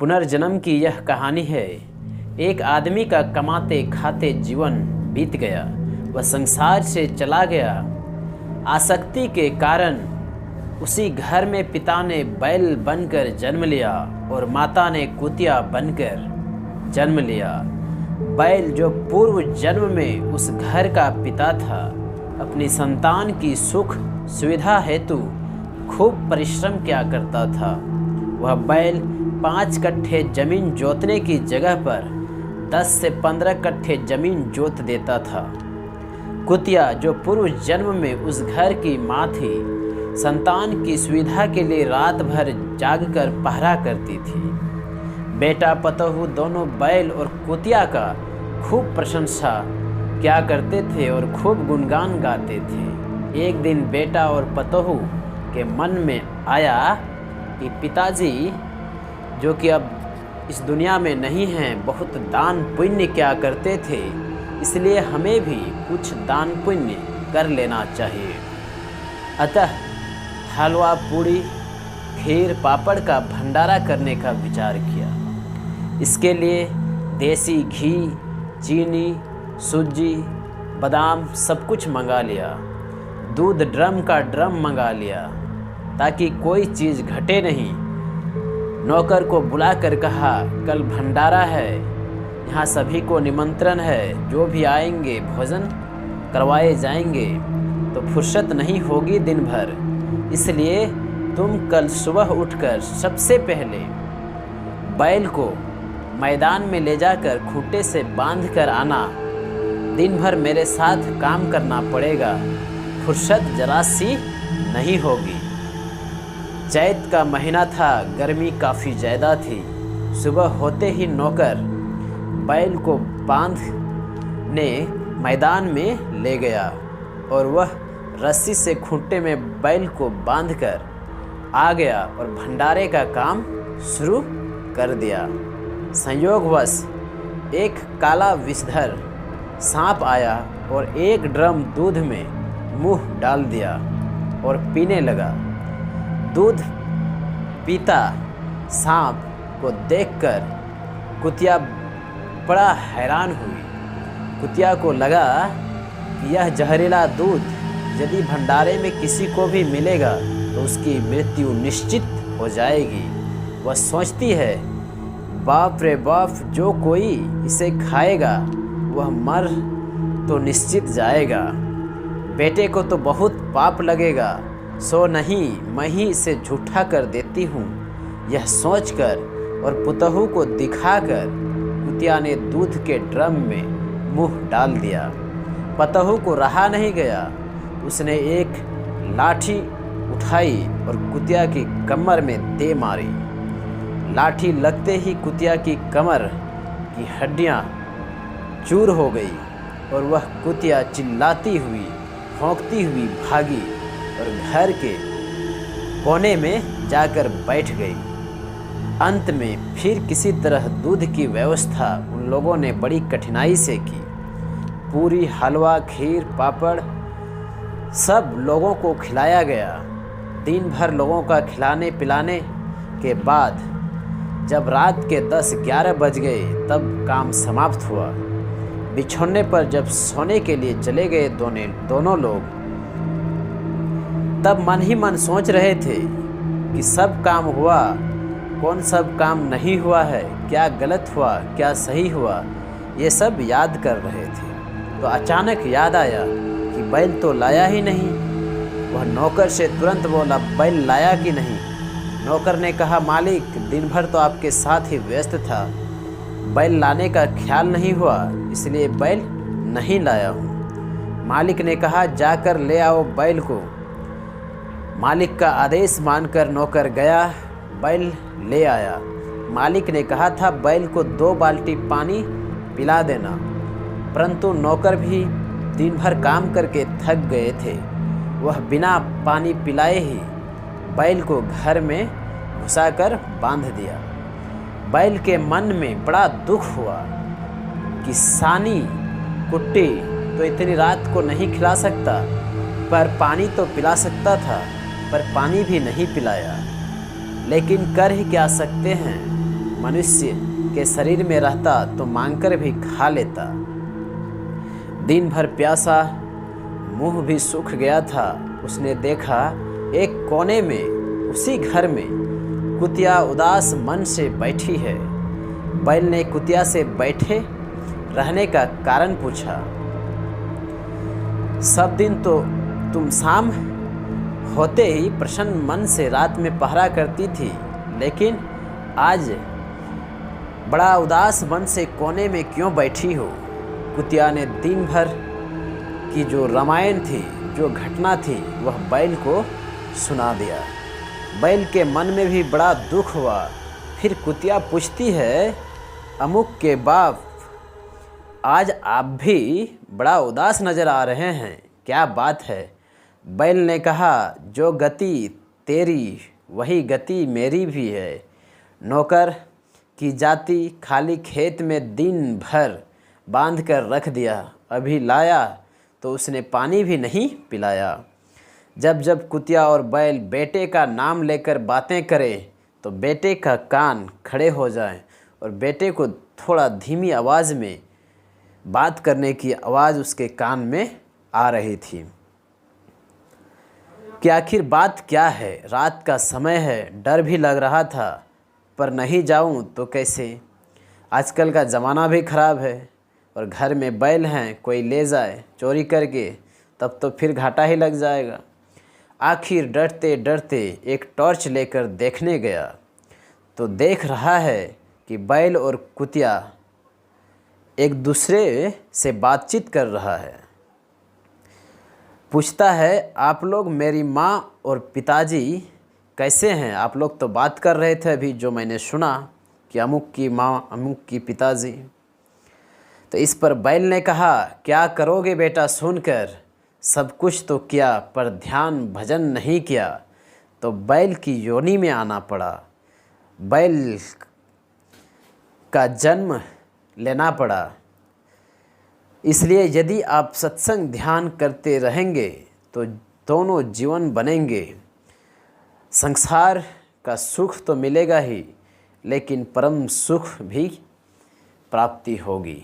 पुनर्जन्म की यह कहानी है। एक आदमी का कमाते खाते जीवन बीत गया। वह संसार से चला गया। आसक्ति के कारण उसी घर में पिता ने बैल बनकर जन्म लिया और माता ने कुतिया बनकर जन्म लिया। बैल जो पूर्व जन्म में उस घर का पिता था, अपनी संतान की सुख सुविधा हेतु खूब परिश्रम किया करता था। वह बैल 5 कट्ठे जमीन जोतने की जगह पर 10 से 15 कट्ठे जमीन जोत देता था। कुतिया जो पूर्व जन्म में उस घर की माँ थी, संतान की सुविधा के लिए रात भर जागकर पहरा करती थी। बेटा पतोहू दोनों बैल और कुतिया का खूब प्रशंसा क्या करते थे और खूब गुणगान गाते थे। एक दिन बेटा और पतोहू के मन में आया कि पिताजी जो कि अब इस दुनिया में नहीं हैं, बहुत दान पुण्य क्या करते थे, इसलिए हमें भी कुछ दान पुण्य कर लेना चाहिए। अतः हलवा पूड़ी खीर पापड़ का भंडारा करने का विचार किया। इसके लिए देसी घी, चीनी, सूजी, बादाम सब कुछ मंगा लिया। दूध ड्रम का ड्रम मंगा लिया ताकि कोई चीज़ घटे नहीं। नौकर को बुलाकर कहा, कल भंडारा है, यहाँ सभी को निमंत्रण है, जो भी आएंगे भोजन करवाए जाएंगे, तो फुर्सत नहीं होगी दिन भर, इसलिए तुम कल सुबह उठकर सबसे पहले बैल को मैदान में ले जाकर खूंटे से बांध कर आना। दिन भर मेरे साथ काम करना पड़ेगा, फुर्सत जरा सी नहीं होगी। चैत का महीना था, गर्मी काफ़ी ज़्यादा थी। सुबह होते ही नौकर बैल को बांधने मैदान में ले गया और वह रस्सी से खूंटे में बैल को बांधकर आ गया और भंडारे का काम शुरू कर दिया। संयोगवश एक काला विषधर सांप आया और एक ड्रम दूध में मुंह डाल दिया और पीने लगा। दूध पीता सांप को देखकर कुतिया बड़ा हैरान हुई। कुतिया को लगा कि यह जहरीला दूध यदि भंडारे में किसी को भी मिलेगा तो उसकी मृत्यु निश्चित हो जाएगी। वह सोचती है, बाप रे बाप, जो कोई इसे खाएगा वह मर तो निश्चित जाएगा। बेटे को तो बहुत पाप लगेगा, सो नहीं, मैं ही इसे झूठा कर देती हूँ। यह सोचकर और पुतहू को दिखाकर कुतिया ने दूध के ड्रम में मुंह डाल दिया। पतहू को रहा नहीं गया, उसने एक लाठी उठाई और कुतिया की कमर में दे मारी। लाठी लगते ही कुतिया की कमर की हड्डियाँ चूर हो गई और वह कुतिया चिल्लाती हुई भौंकती हुई भागी और घर के कोने में जाकर बैठ गई। अंत में फिर किसी तरह दूध की व्यवस्था उन लोगों ने बड़ी कठिनाई से की। पूरी, हलवा, खीर, पापड़ सब लोगों को खिलाया गया। दिन भर लोगों का खिलाने पिलाने के बाद जब रात के 10-11 बज गए तब काम समाप्त हुआ। बिछौने पर जब सोने के लिए चले गए दोनों लोग, तब मन ही मन सोच रहे थे कि सब काम हुआ, कौन सब काम नहीं हुआ है, क्या गलत हुआ, क्या सही हुआ, ये सब याद कर रहे थे। तो अचानक याद आया कि बैल तो लाया ही नहीं। वह नौकर से तुरंत बोला, बैल लाया कि नहीं? नौकर ने कहा, मालिक, दिन भर तो आपके साथ ही व्यस्त था, बैल लाने का ख्याल नहीं हुआ, इसलिए बैल नहीं लाया हूँ। मालिक ने कहा, जाकर ले आओ बैल को। मालिक का आदेश मानकर नौकर गया, बैल ले आया। मालिक ने कहा था बैल को 2 बाल्टी पानी पिला देना, परंतु नौकर भी दिन भर काम करके थक गए थे। वह बिना पानी पिलाए ही बैल को घर में घुसाकर बांध दिया। बैल के मन में बड़ा दुख हुआ कि सानी कुट्टी तो इतनी रात को नहीं खिला सकता, पर पानी तो पिला सकता था, पर पानी भी नहीं पिलाया। लेकिन कर ही क्या सकते हैं, मनुष्य के शरीर में रहता तो मांगकर भी खा लेता। दिन भर प्यासा, मुंह भी सूख गया था। उसने देखा एक कोने में, उसी घर में कुतिया उदास मन से बैठी है। बैल ने कुतिया से बैठे रहने का कारण पूछा। सब दिन तो तुम शाम होते ही प्रसन्न मन से रात में पहरा करती थी, लेकिन आज बड़ा उदास मन से कोने में क्यों बैठी हो? कुतिया ने दिन भर की जो रामायण थी, जो घटना थी, वह बैल को सुना दिया। बैल के मन में भी बड़ा दुख हुआ। फिर कुतिया पूछती है, अमुक के बाप, आज आप भी बड़ा उदास नज़र आ रहे हैं, क्या बात है? बैल ने कहा, जो गति तेरी वही गति मेरी भी है। नौकर की जाति खाली खेत में दिन भर बांध कर रख दिया, अभी लाया तो उसने पानी भी नहीं पिलाया। जब जब कुतिया और बैल बेटे का नाम लेकर बातें करें तो बेटे का कान खड़े हो जाएं और बेटे को थोड़ा धीमी आवाज़ में बात करने की आवाज़ उसके कान में आ रही थी कि आखिर बात क्या है। रात का समय है, डर भी लग रहा था, पर नहीं जाऊं तो कैसे? आजकल का ज़माना भी ख़राब है और घर में बैल हैं, कोई ले जाए चोरी करके, तब तो फिर घाटा ही लग जाएगा। आखिर डरते डरते एक टॉर्च लेकर देखने गया तो देख रहा है कि बैल और कुतिया एक दूसरे से बातचीत कर रहा है। पूछता है, आप लोग, मेरी माँ और पिताजी कैसे हैं? आप लोग तो बात कर रहे थे अभी, जो मैंने सुना कि अमुक की माँ, अमुक की पिताजी। तो इस पर बैल ने कहा, क्या करोगे बेटा सुनकर? सब कुछ तो किया पर ध्यान भजन नहीं किया, तो बैल की योनि में आना पड़ा, बैल का जन्म लेना पड़ा। इसलिए यदि आप सत्संग ध्यान करते रहेंगे तो दोनों जीवन बनेंगे। संसार का सुख तो मिलेगा ही, लेकिन परम सुख भी प्राप्ति होगी।